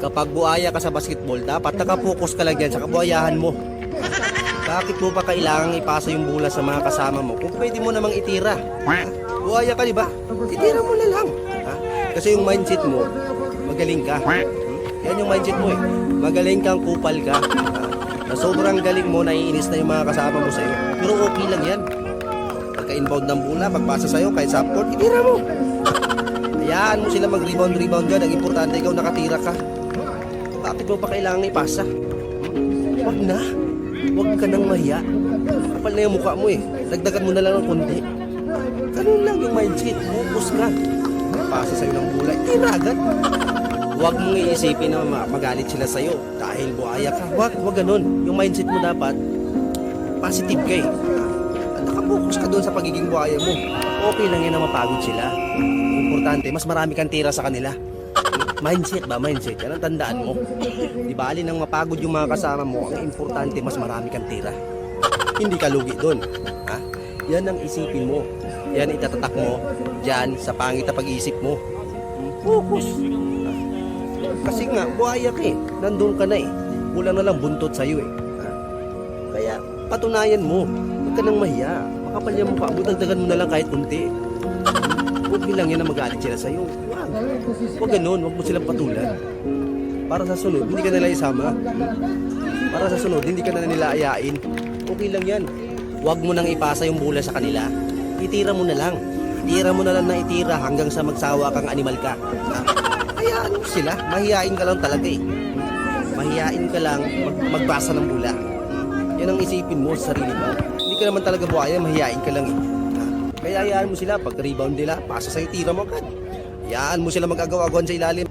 Kapag buhaya ka sa basketball, dapat nakapokus ka lang yan sa kabuhayahan mo. Bakit mo pa kailangang ipasa yung bola sa mga kasama mo kung pwede mo namang itira? Buhaya ka, di ba? Itira mo na lang. Ha? Kasi yung mindset mo, magaling ka. Yan yung mindset mo eh. Magaling kang kupal ka. Na sobrang galing mo, naiinis na yung mga kasama mo sa'yo. Pero okay lang yan. Pagka-inbound ng bola, pagpasa sa'yo, kahit sa court, itira mo. Hayaan mo sila mag-rebound dyan. Ang importante, ikaw nakatira ka. Bakit mo pa kailangan ipasa? Wag na. Wag ka nang mahiya. Kapal na yung mukha mo eh. Dagdagan mo na lang ng konti. Ganun lang yung mindset. Focus ka. Pasa sa'yo ng bola, itira agad. Huwag mong iisipin na magalit sila sa'yo dahil buhaya ka. Huwag ganun. Yung mindset mo dapat, positive ka eh. Nakapokus ka doon sa pagiging buhaya mo. Okay lang yan na mapagod sila. Importante, mas marami kang tira sa kanila. Mindset ba? Mindset. Yan ang tandaan mo. Di ba alin ang mapagod yung mga kasama mo, ang importante, mas marami kang tira. Hindi ka lugi doon. Ha? Yan ang isipin mo. Yan itatatak mo dyan sa pangit na pag-iisip mo. Focus. Kasi nga, buhaya ka eh. Nandun ka na eh. Kulang na lang buntot sa'yo eh. Ha? Kaya, patunayan mo. Huwag ka nang mahiya. Makapal yung mukha mo, dagdagan mo na lang kahit kunti. Okay lang yan na magalit sila sa'yo. Huwag ganun, huwag mo silang patulan. Para sa sunod, hindi ka nila isama. Para sa sunod, hindi ka na nila ayain. Okay lang yan. Huwag mo nang ipasa yung bola sa kanila. Itira mo na lang. Itira mo na lang na itira hanggang sa magsawa kang animal ka. Hayaan mo sila. Mahihain ka lang talaga eh. Mahihain ka lang magbasa ng bola. Yan ang isipin mo sa sarili mo. Hindi ka naman talaga buhaya, mahihain ka lang eh. Kaya hayaan mo sila, pag rebound nila, pasa sa'yo, tira mo agad. Hayaan mo sila mag-agaw-agawan sa ilalim.